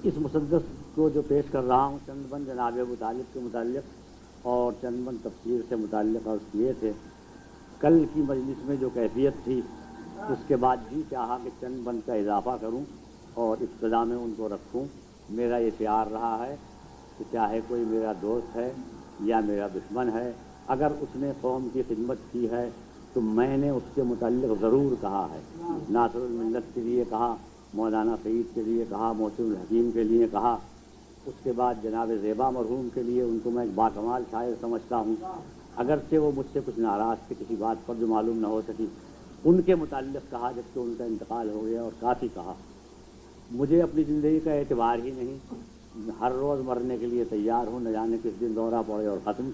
اس مسدس کو جو پیش کر رہا ہوں چند بند جناب ابو طالب کے متعلق اور چند بند تفسیر سے متعلق عرض کیے تھے. کل کی مجلس میں جو کیفیت تھی اس کے بعد بھی چاہا کہ چند بند کا اضافہ کروں اور ابتدا میں ان کو رکھوں. میرا یہ پیار رہا ہے کہ چاہے کوئی میرا دوست ہے یا میرا دشمن ہے، اگر اس نے قوم کی خدمت کی ہے تو میں نے اس کے متعلق ضرور کہا ہے. ناصر الملت کے لیے کہا، مولانا سعید کے لیے کہا، محسن الحکیم کے لیے کہا، اس کے بعد جناب زیبا مرحوم کے لیے ان کو میں ایک باکمال شاعر سمجھتا ہوں، اگرچہ وہ مجھ سے کچھ ناراض تھے کسی بات پر جو معلوم نہ ہو سکی. ان کے متعلق کہا جبکہ ان کا انتقال ہو گیا اور کافی کہا. مجھے اپنی زندگی کا اعتبار ہی نہیں، ہر روز مرنے کے لیے تیار ہوں، نہ جانے کس دن دورہ پڑے اور ختم.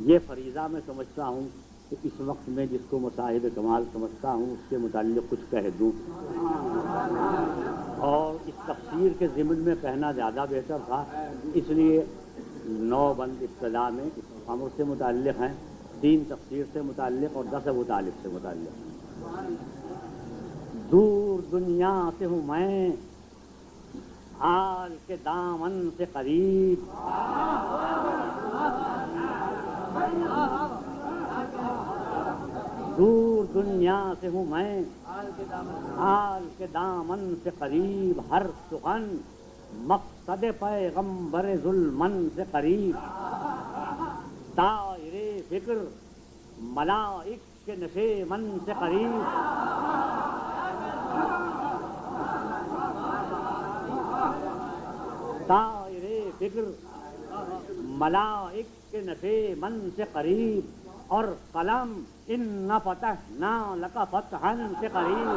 یہ فریضہ میں سمجھتا ہوں کہ اس وقت میں جس کو مصاحب کمال سمجھتا ہوں اس کے متعلق کچھ کہہ دوں، اور اس تفسیر کے ضمن میں کہنا زیادہ بہتر تھا. اس لیے 9 بند ابتدا میں اس امر سے متعلق ہیں، 3 تفسیر سے متعلق اور 10 ابو طالب سے متعلق. دور دنیا سے ہوں میں، حال کے دامن سے قریب، دور دنیا سے ہوں میں، حال کے دامن سے قریب، ہر سخن مقصد پیغمبر ظلمن سے قریب. دائرے فکر ملائک کے نشیمن سے قریب، دائرے فکر ملائک کے نشیمن سے قریب، اور قلم ان فتحنا لک فتحا سے قریب.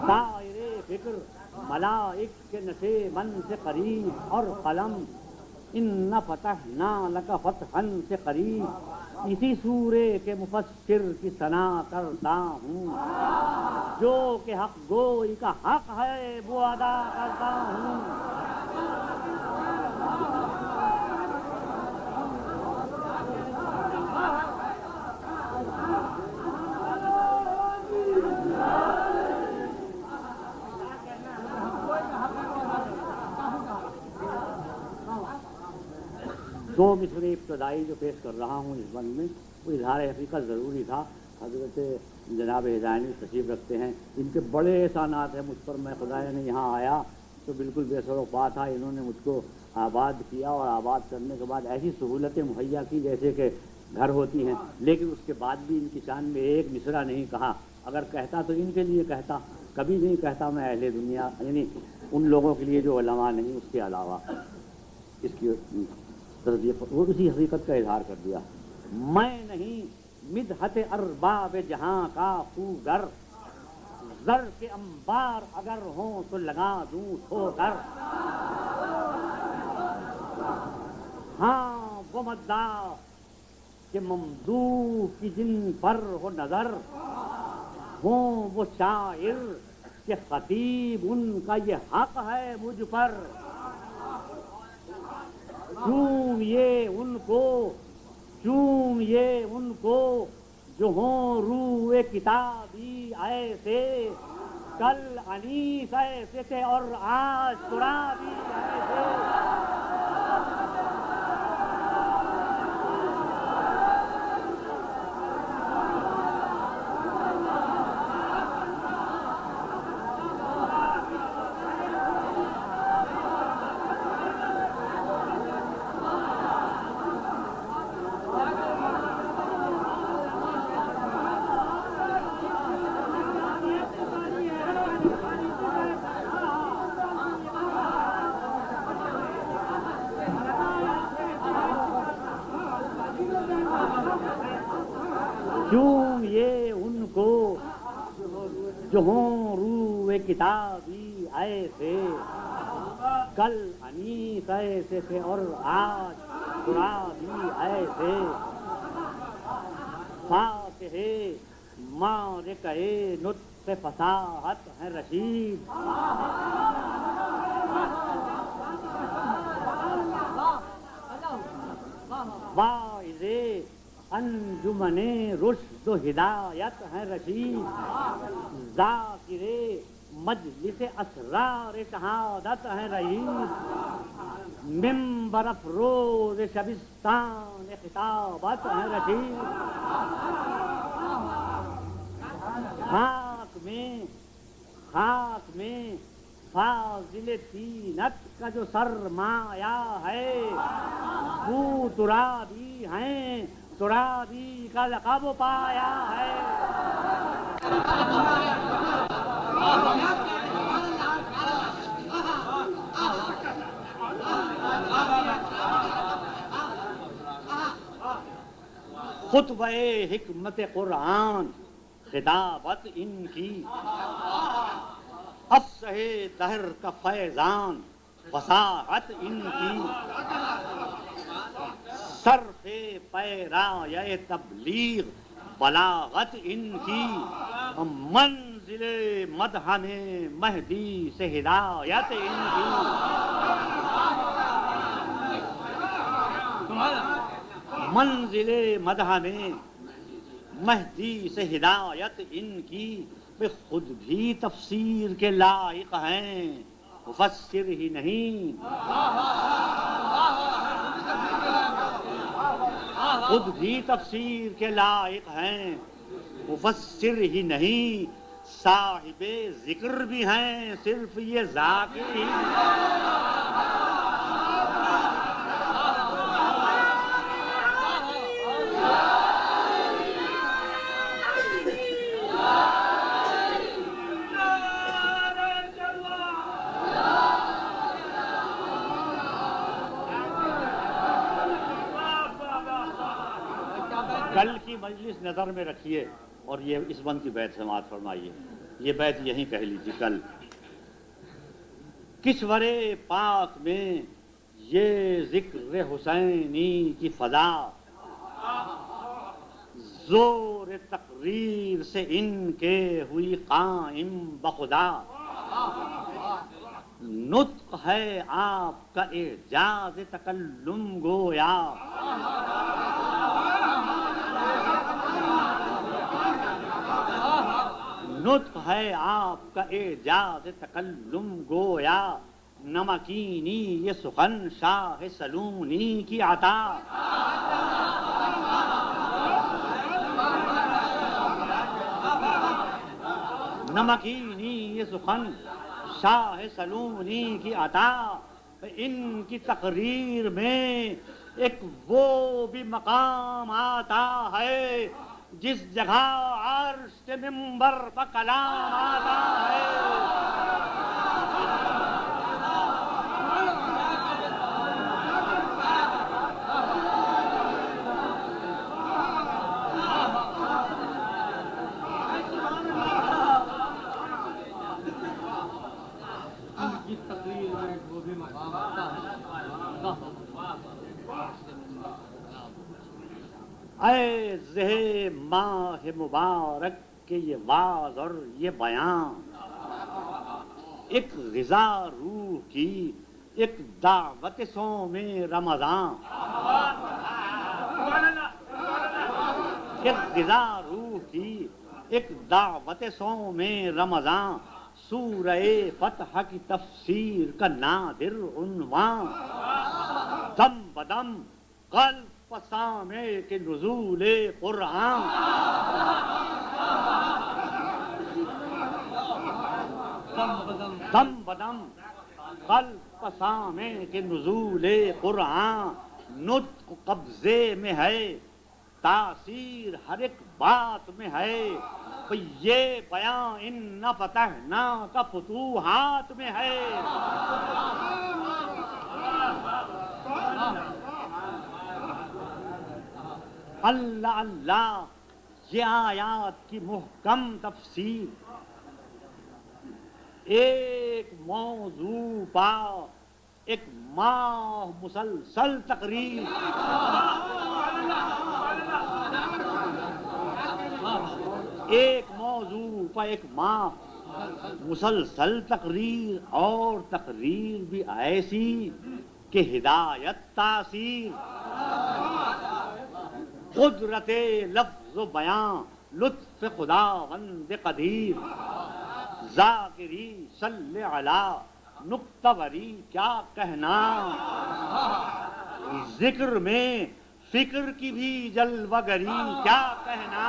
دائرے فکر ملائک کے نشیمن سے قریب، اور قلم ان فتحنا لک فتحا سے قریب. اسی سورے کے مفسر کی ثنا کرتا ہوں، جو کہ حق گوئی کا حق ہے وہ ادا کرتا ہوں. دو مصرے ابتدائی جو پیش کر رہا ہوں اس بند میں وہ اظہار حقیقت ضروری تھا. حضرت جناب ہدایانی تشریف رکھتے ہیں، ان کے بڑے احسانات ہیں مجھ پر. میں خدایا نے یہاں آیا تو بالکل بے سر و پا تھا، انہوں نے مجھ کو آباد کیا اور آباد کرنے کے بعد ایسی سہولتیں مہیا کی جیسے کہ گھر ہوتی ہیں. لیکن اس کے بعد بھی ان کی شان میں ایک مصرع نہیں کہا. اگر کہتا تو ان کے لیے کہتا، کبھی نہیں کہتا میں اہل دنیا یعنی ان لوگوں کے لیے جو علماء نہیں اس کے علاوہ. اس کی وہ اسی حقیقت کا اظہار کر دیا. میں نہیں مدحت ارباب جہاں کا خوگر، زر کے انبار اگر ہوں تو لگا دوں ٹھوکر. ہاں وہ مداح کہ ممدوح کی جن پر ہو نظر، ہوں وہ شاعر کہ خطیب ان کا یہ حق ہے مجھ پر. چومیے ان کو، چومیے ان کو جو ہوں روئے کتابی ایسے، کل انیس ایسے تھے اور آج ترابی ایسے. چومیے ان کو جو ہوں روئے کتابی ایسے، کل انیس ایسے تھے اور آج ترابی ایسے. فاتحے مارکے نطق فصاحت ہے رشید، انجمن رشد و ہدایت ہے رشید، ذاکر مجلس اسرار شہادت ہے رئیس، منبر افروز شبستان خطابت ہے رشید، خاک میں فاضل طینت کا جو سرمایہ ہے، وہ ترابی ہیں، ترابی کا لقب پایا ہے۔ خطبہ حکمت قرآن خطابت ان کی، افصح دہر کا فیضان فصاحت ان کی، صرف پیرایہ تبلیغ بلاغت ان کی، منزل مدح میں مہدی سے ہدایت ان کی، منزل مدح میں مہدی سے ہدایت ان کی، وہ خود بھی تفسیر کے لائق ہیں، مفسر ہی نہیں، خود بھی تفسیر کے لائق ہیں، مفسر ہی نہیں، صاحب ذکر بھی ہیں، صرف یہ ذاکر ہی۔ کل کی مجلس نظر میں رکھیے اور یہ اس بند کی بیت سماعت فرمائیے، یہ بیت یہیں کہہ لیجیے کل۔ کشور پاک میں یہ ذکر حسینی کی فضا، زور تقریر سے ان کے ہوئی قائم بخدا، نطق ہے آپ کا اعجاز تکلم گویا، نطق ہے آپ کا اعجاز تکلم گویا، نمکینی یہ سخن شاہ سلونی کی عطا، نمکینی یہ سخن شاہ سلونی کی عطا، ان کی تقریر میں ایک وہ بھی مقام آتا ہے جس جگہ عرش سے منبر پر کلام آتا ہے۔ اے زہ ماہ مبارک کے یہ واز اور یہ بیان، ایک غذا روح کی، ایک دعوت صوم رمضان، ایک غذا روح کی، ایک دعوت صوم رمضان، سورہ فتح کی تفسیر کا نادر عنوان، دم بدم قلب سامع کے نزول قرآن، دم بدم قلب سامع کے نزول قرآن، نطق قبضے میں ہے، تاثیر ہر ایک بات میں ہے، یہ بیان ان فتحنا کا فتوحات میں ہے۔ اللہ اللہ یہ آیات کی محکم تفسیر، ایک موضوع پا ایک ماہ مسلسل تقریر، ایک موضوع پا ایک ماہ مسلسل تقریر، اور تقریر بھی ایسی کہ ہدایت تاثیر، قدرت لفظ و بیاں لطف خداوند قدیر ذاکری صلی علی نقطہ وری کیا کہنا ذکر میں فکر کی بھی جلوہ گری کیا کہنا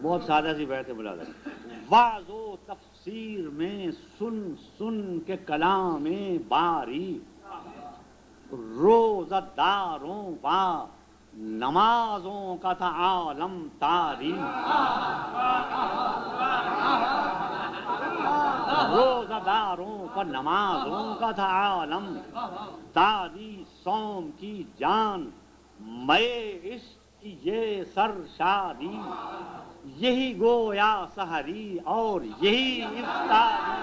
بہت سادہ سی بیعت ملازم واعظ و تفسیر میں سن سن کے کلام باری روزہ داروں کا نمازوں کا تھا عالم تاری روزہ داروں کا نمازوں کا تھا عالم تاری صوم کی جان میں عشق کی یہ سرشاری یہی گویا سحری اور یہی افطاری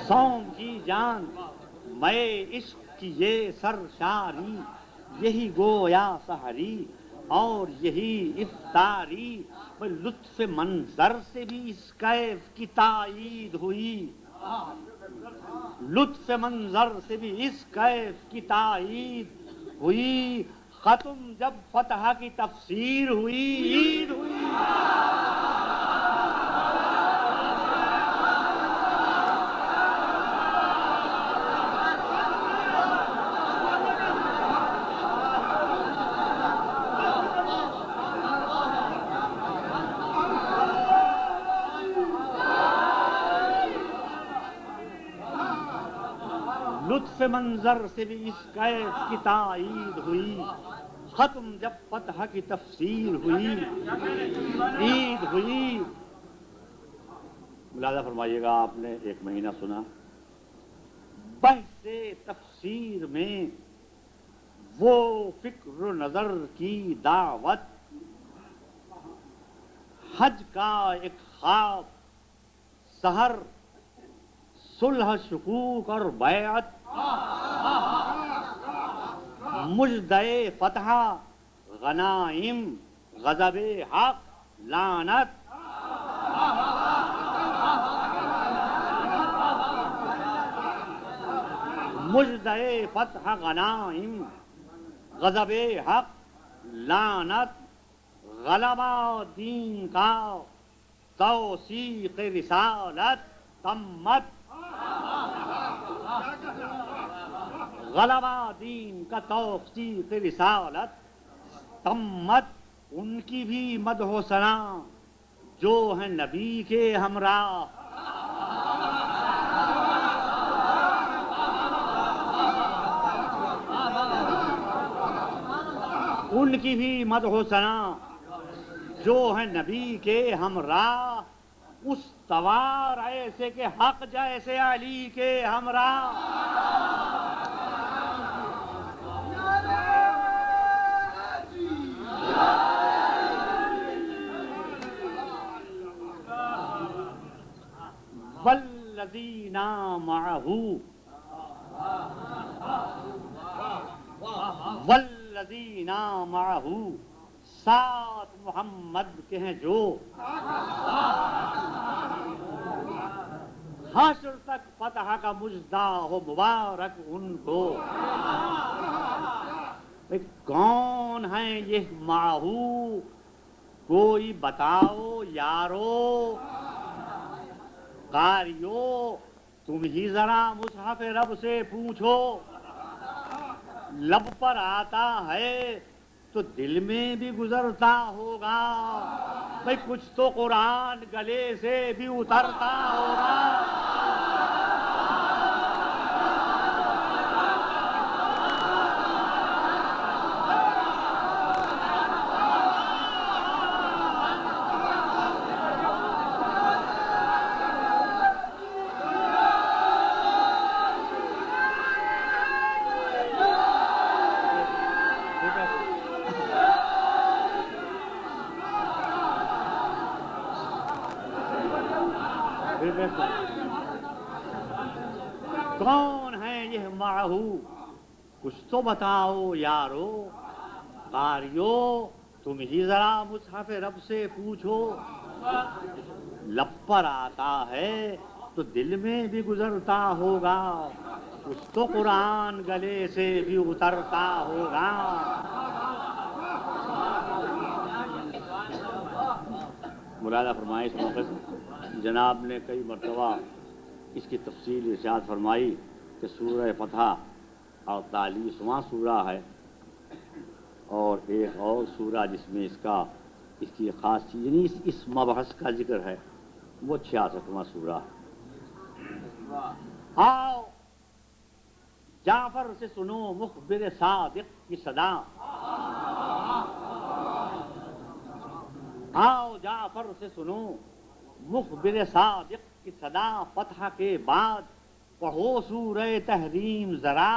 صوم کی جان میں عشق کی یہ سرشاری یہی گویا سحری اور یہی افطاری لطف منظر سے بھی اس کیف کی تائید ہوئی لطف منظر سے بھی اس کیف کی تائید ہوئی ختم جب فتح کی تفسیر ہوئی عید ہوئی لطف منظر سے بھی اس کیف کی تائید ہوئی ختم جب فتح کی تفسیر ہوئی عید ہوئی ملاحظہ فرمائیے گا آپ نے ایک مہینہ سنا بحث تفسیر میں وہ فکر و نظر کی دعوت حج کا ایک خواب سحر صلح شکوک اور بیعت مجدے فتح غنائم غضب حق لعنت مجدے فتح غنائم غضب حق لعنت غلبہ دین کا توثیق رسالت تمت غلبہ دین کا توثیق رسالت تمت ان کی بھی مدح و ثنا جو ہیں نبی کے ہمراہ ان کی بھی مدح و ثنا جو ہیں نبی کے ہمراہ استوار ایسے کہ حق جیسے علی کے ہمراہ والذین معہ والذین معہ ساتھ محمد کے ہیں جو حشر تک فتح کا مجدہ ہو مبارک ان کو کون ہیں یہ معہو کوئی بتاؤ یارو قاریو تم ہی ذرا مصحف رب سے پوچھو لب پر آتا ہے تو دل میں بھی گزرتا ہوگا بھئی کچھ تو قرآن گلے سے بھی اترتا ہوگا کون ہے یہ معہو کچھ تو بتاؤ یارو، قاریو تم ہی ذرا مصحف رب سے پوچھو، لب پر آتا ہے تو دل میں بھی گزرتا ہوگا، کچھ تو قرآن گلے سے بھی اترتا ہوگا۔ مولانا فرمائے اس موقع جناب نے کئی مرتبہ اس کی تفصیل ارشاد فرمائی کہ سورہ فتح 48واں سورہ ہے، اور ایک اور سورہ جس میں اس کی خاص چیز یعنی اس مبحث کا ذکر ہے وہ 66واں سورہ ہے۔ آؤ جعفر سے سنو مخبر صادق کی صدا، آؤ جعفر سے سنو مخبر صادق کی صدا، فتح کے بعد پڑھو سورہ تحریم ذرا،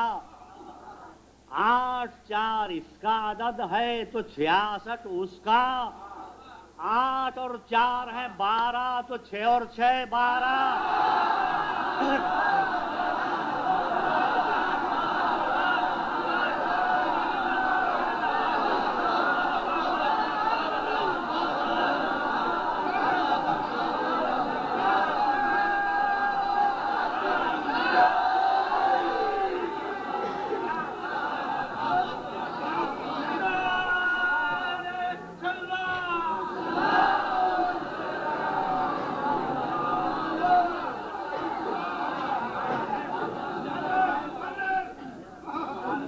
8 4 اس کا عدد ہے تو 66 اس کا، 8 اور 4 ہے 12 تو 6 اور 6 12۔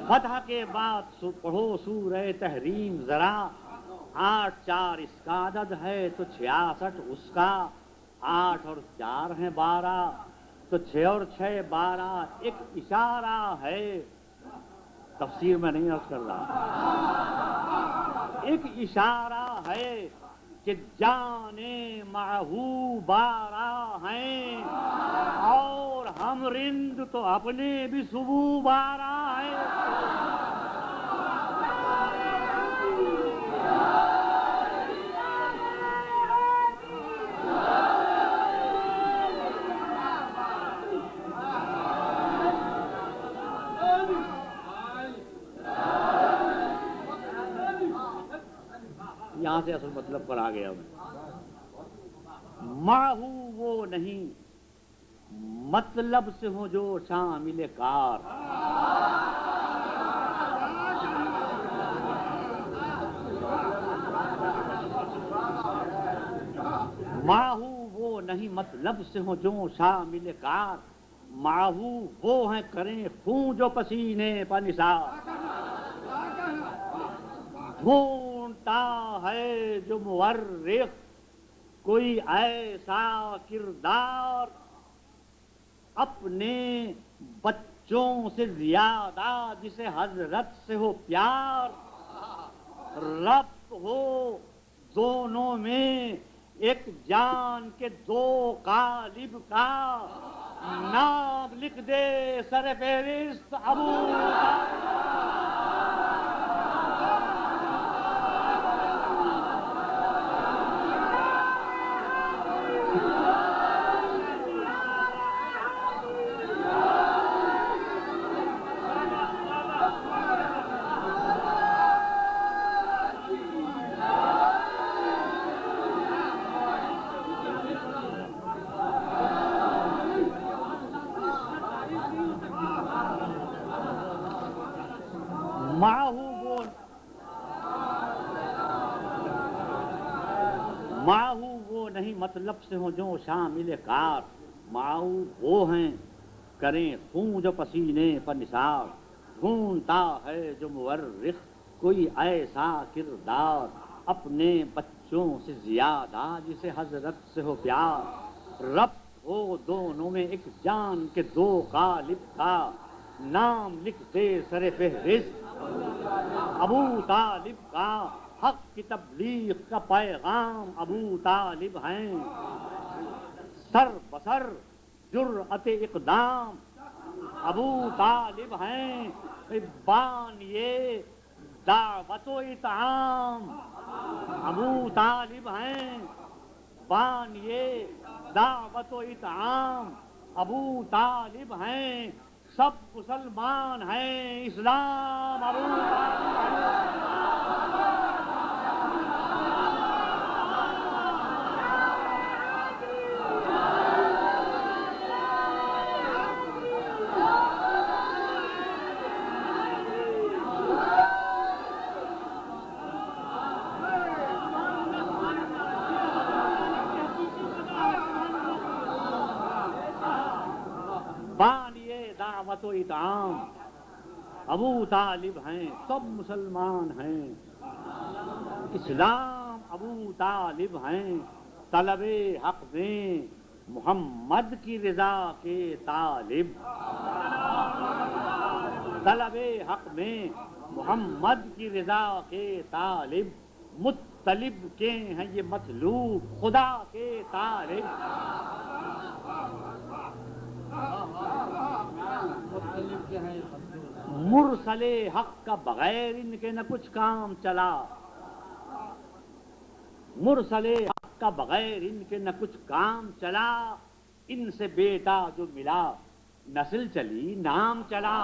فتح کے بعد پڑھو سورہ تحریم ذرا، 8 4 اس کا عدد ہے تو 66 اس کا، 8 اور 4 ہیں 12 تو 6 اور 6 12۔ ایک اشارہ ہے، تفسیر میں نہیں عرض کر رہا، ایک اشارہ ہے کہ جانے معہو 12 ہیں، اور ہم رند تو اپنے بھی صبح 12 ہیں۔ یہاں سے اصل مطلب پر آ گیا میں، معہو وہ نہیں مطلب سے ہوں جو شامل کار، معہو وہ نہیں مطلب سے ہوں جو شامل کار، معہو وہ ہیں کریں خون جو پسینے پر نثار، ڈھونڈتا ہے جو مورخ کوئی ایسا کردار، اپنے بچوں سے زیادہ جسے حضرت سے ہو پیار، ربط ہو دونوں میں ایک جان کے 2 قالب کا، نام لکھ دے سر فہرست ابو معہو وہ نہیں مطلب سے ہوں جو شامل کار، معہو وہ ہیں کریں خون جو پسینے پر نثار، ڈھونڈتا ہے جو مورخ کوئی ایسا کردار، اپنے بچوں سے زیادہ جسے حضرت سے ہو پیار، ربط ہو دونوں میں ایک جان کے 2 قالب کا، نام لکھ دے سر فہرست ابو طالب کا، حق کی تبلیغ کا پیغام ابو طالب ہیں، سر بسر جرأت اقدام ابو طالب ہیں، بانیے دعوت و اطعام ابو طالب ہیں، بانیے دعوت و اطعام ابو طالب ہیں، سب مسلمان ہیں، اسلام ابو طالب ہے۔ بانیے دعوت و اطعام ابو طالب ہیں، سب مسلمان ہیں، اسلام ابو طالب ہیں، طلب حق میں محمد کی رضا کے طالب، طلب حق میں محمد کی رضا کے طالب، مطلب کے ہیں یہ مطلوب خدا کے طالب۔ مرسل حق کا بغیر ان کے نہ کچھ کام چلا، مرسل حق کا بغیر ان کے نہ کچھ کام چلا، ان سے بیٹا جو ملا نسل چلی نام چلا۔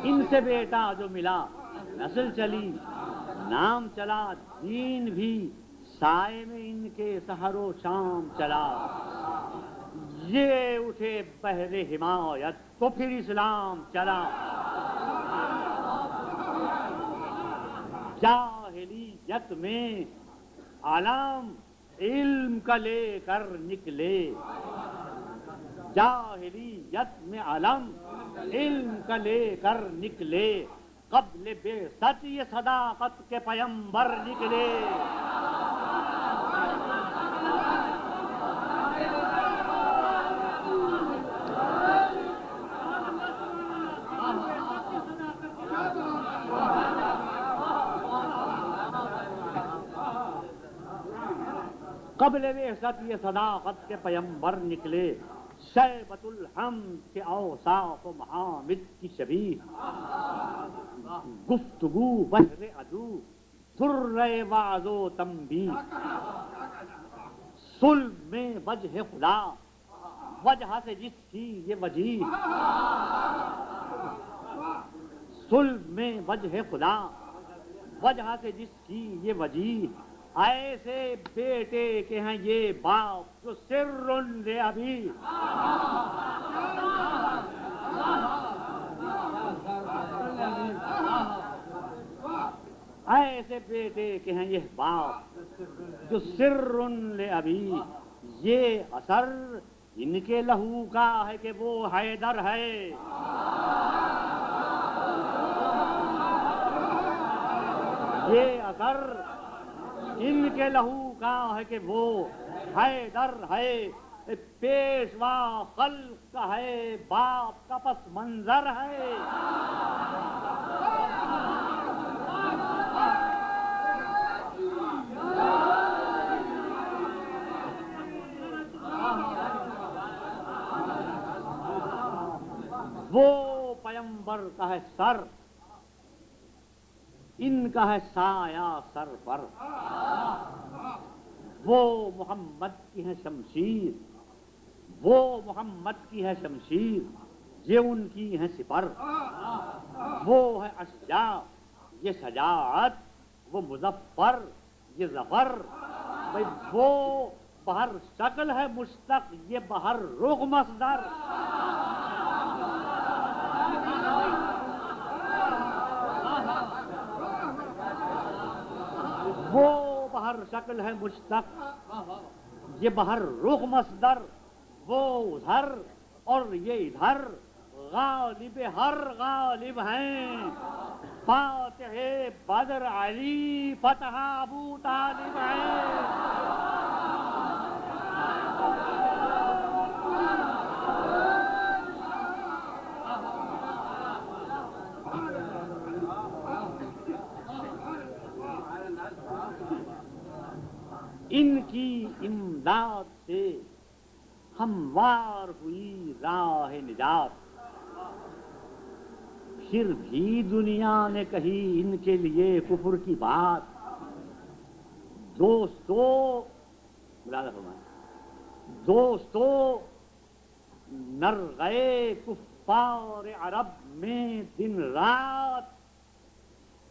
ان سے بیٹا جو ملا نسل چلی نام چلا، دین بھی سائے میں ان کے سحر و شام چلا۔ یہ اٹھے بحر حمایت تو پھر اسلام چلا۔ جاہلیت میں علم علم کا لے کر نکلے، جاہلیت میں علم علم کا لے کر نکلے، قبل بعثت یہ صداقت کے پیمبر نکلے۔ قبل بعثت یہ صداقت کے پیمبر نکلے، شیبۃ الحمد کے اوصاف و محامد کی شبیہ، گفتگو بحر عدو سرۂ وعظ و تنبیہ، صلب میں وجہ خدا وجہ سے جس کی یہ وجیہ، صلب میں وجہ خدا وجہ سے جس کی یہ وجیہ، ایسے بیٹے کے ہیں یہ باپ جو سر لابی، ایسے بیٹے کے ہیں یہ باپ جو سر لابی، یہ اثر ان کے لہو کا ہے کہ وہ حیدر ہے، یہ اثر ان کے لہو کا ہے کہ وہ حیدر ہے، پیشوا خلق کا ہے باپ کا پس منظر ہے۔ وہ پیمبر کا ہے سر، ان کا ہے سایہ سر پر، وہ محمد کی ہے شمشیر، وہ محمد کی ہے شمشیر، یہ ان کی ہے سپر، وہ ہے اشجاع یہ شجاعت، وہ مظفر یہ ظفر، بھئی وہ بہر شکل ہے مشتق یہ بہر رخ مصدر، وہ بہر شکل ہے مشتق یہ بہر رخ مصدر، وہ ادھر اور یہ ادھر غالب ہر غالب ہیں، فاتح بدر علی فتح ابو طالب ہیں۔ ان کی امداد سے ہموار ہوئی راہ نجات. پھر بھی دنیا نے کہی ان کے لیے کفر کی بات. دوستو ملازہ فرمائیں، دوستو نرغے کفار عرب میں دن رات،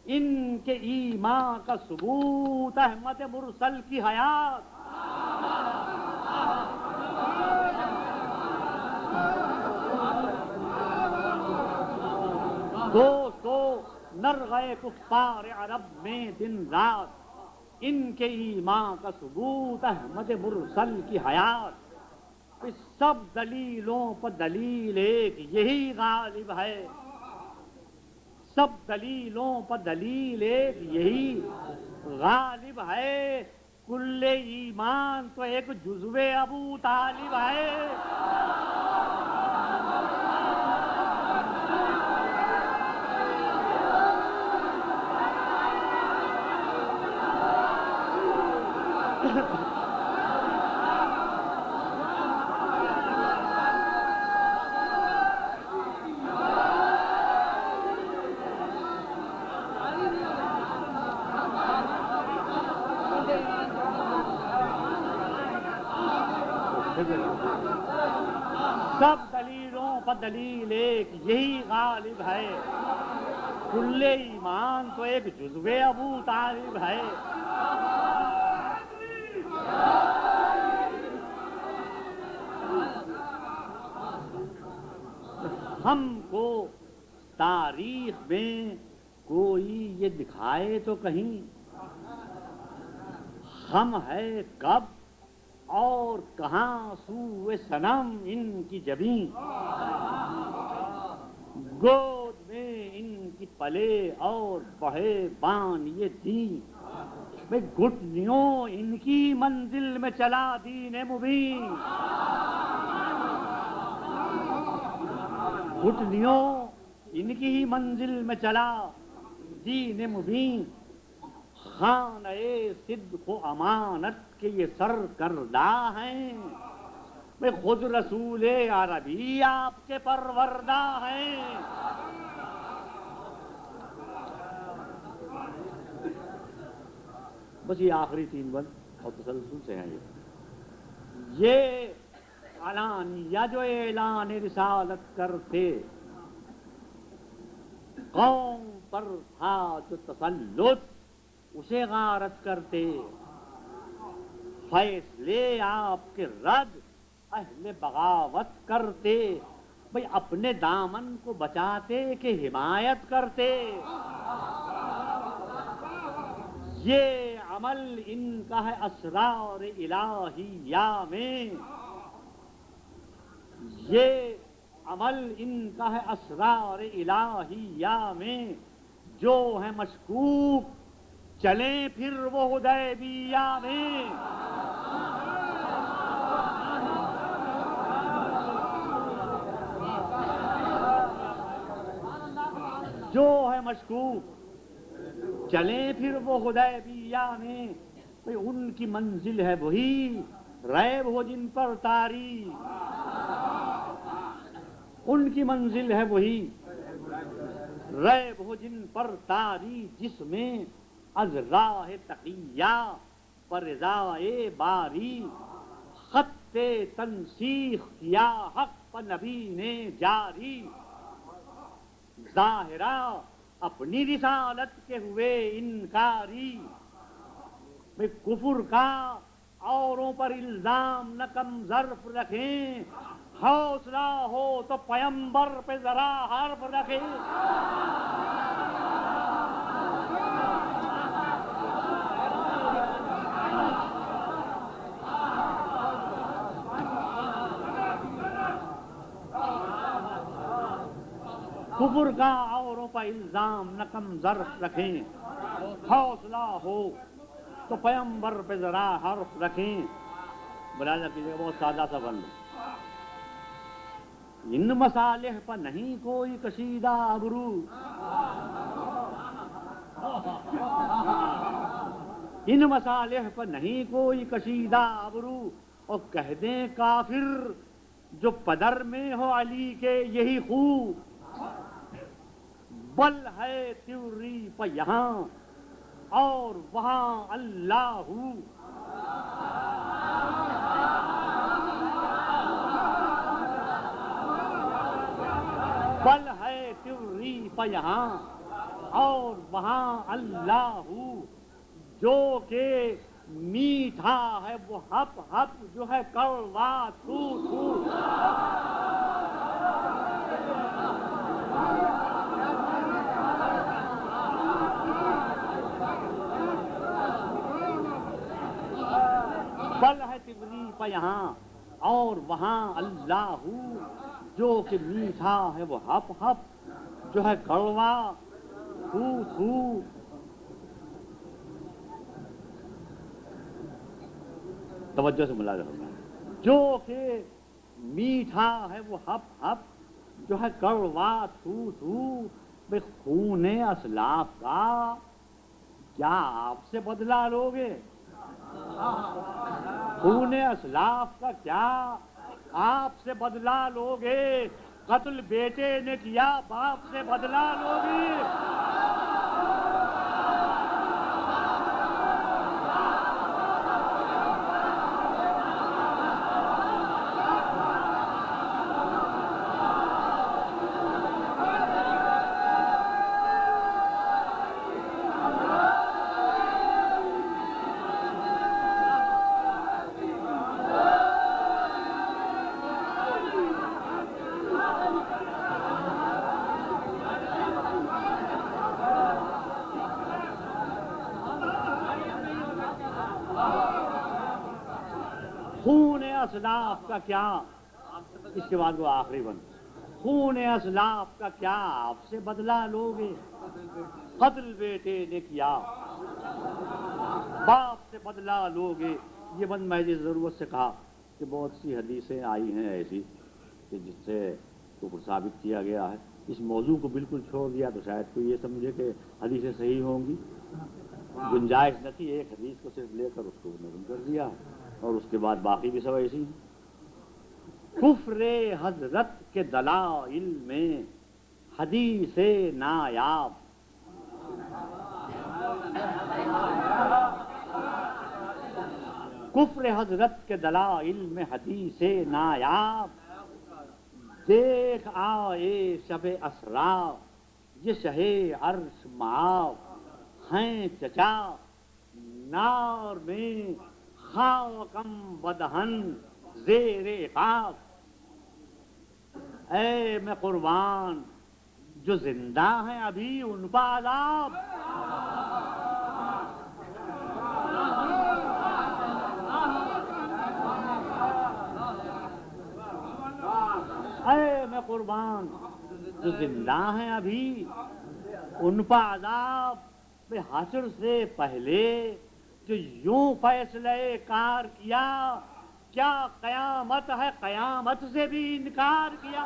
ان کے ایمان کا ثبوت احمد مرسل کی حیات. دوستو نرغے کفار عرب میں دن رات، ان کے ایمان کا ثبوت احمد مرسل کی حیات. اس سب دلیلوں پر دلیل ایک یہی غالب ہے، سب دلیلوں پر دلیل ایک یہی غالب ہے. کل ایمان تو ایک جزو ابو طالب ہے. سب دلیلوں پر دلیل ایک یہی غالب ہے. کل ایمان تو ایک جزو ابو طالب ہے. ہم کو تاریخ میں کوئی یہ دکھائے تو کہیں ہم ہے کب اور کہاں سوئے صنم ان کی جبیں. گود میں ان کی پلے اور بہے بان یہ دین. میں گھٹنیوں ان کی منزل میں چلا دین مبین. گھٹنیوں ان کی ہی منزل میں چلا دین مبین. خانہ صدق و امانت کے یہ سرکردہ ہیں. میں خود رسول عربی آپ کے پروردہ ہیں. بس یہ آخری تین بند اور تسلسل سے ہیں. یہ علانیہ جو اعلان رسالت کرتے، قوم پر تھا جو تسلط اسے غارت کرتے. فیصلے آپ کے رد اہل بغاوت کرتے. بھئی اپنے دامن کو بچاتے کہ حمایت کرتے. یہ عمل ان کا ہے اسرار الہیہ میں. یہ عمل ان کا ہے اسرار الہیہ میں. جو ہے مشکوک چلیں پھر وہ حدیبیہ میں. جو ہے مشکوک چلیں پھر وہ حدیبیہ میں. ان کی منزل ہے وہی ریب ہو جن پر تاری. ان کی منزل ہے وہی ریب ہو جن پر تاری. جس میں از راہ تقیہ پر رضائے باری، خط تنسیخ کیا حق پر نبی نے جاری. ظاہرہ اپنی رسالت کے ہوئے انکاری. میں کفر کا اوروں پر الزام نہ کم ظرف رکھیں. حوصلہ ہو تو پیمبر پہ ذرا حرف رکھیں. کفر کا اوروں پر الزام نہ کم ظرف رکھیں. حوصلہ ہو تو پیمبر پہ ذرا حرف رکھیں. ملاحظہ کیجیے بہت سادہ سا بند. ان مصالح پر نہیں کوئی کشیدہ ابرو. ان مصالح پر نہیں کوئی کشیدہ ابرو. اور کہہ دیں کافر جو پدر میں ہو علی کے یہی خو، بل ہے تیوری پہ یہاں اور وہاں اللہ ہو۔ بل ہے تیوری پہ یہاں اور وہاں اللہ ہو، جو کہ میٹھا ہے وہ ہپ ہپ، جو ہے کڑوا تھو تھو۔ بل ہے تیوری پہ یہاں اور وہاں اللہ ہو، جو کہ میٹھا ہے وہ ہپ ہپ، جو ہے کڑوا تھو تھو۔ توجہ سے ملاحظہ کرنا، جو کہ میٹھا ہے وہ ہپ ہپ، جو ہے کڑوا تھو تھو۔ بے خون اسلاف کا کیا آپ سے بدلہ لوگے؟ خون اسلاف کا کیا آپ سے بدلہ لوگے؟ قتل بیٹے نے کیا باپ سے بدلہ لوگے؟ خون اسلاف کا کیا، اس کے بعد وہ آخری بند، خون اسلاف کا کیا آپ سے بدلہ لوگے؟ قتل بیٹے نے کیا باپ سے بدلہ لوگے۔ یہ بند میں نے ضرورت سے کہا کہ بہت سی حدیثیں آئی ہیں ایسی کہ جس سے کفر ثابت کیا گیا ہے، اس موضوع کو بالکل چھوڑ دیا تو شاید کوئی یہ سمجھے کہ حدیثیں صحیح ہوں گی، گنجائش نہ تھی، ایک حدیث کو صرف لے کر اس کو نظم کر دیا اور اس کے بعد باقی بھی سب ایسی ہیں۔ کفر حضرت کے دلائل میں حدیث نایاب، کفر حضرت کے دلائل میں حدیث نایاب، دیکھ آئے شب اسرا یہ شہ عرش معاب، ہیں چچا نار میں خاکم بدہن زیر عقاب، اے میں قربان جو زندہ ہیں ابھی ان کا عذاب، اے میں قربان جو زندہ ہیں ابھی ان کا عذاب، بے حشر سے پہلے جو یوں فیصلہ کار کیا، کیا قیامت ہے قیامت سے بھی انکار کیا۔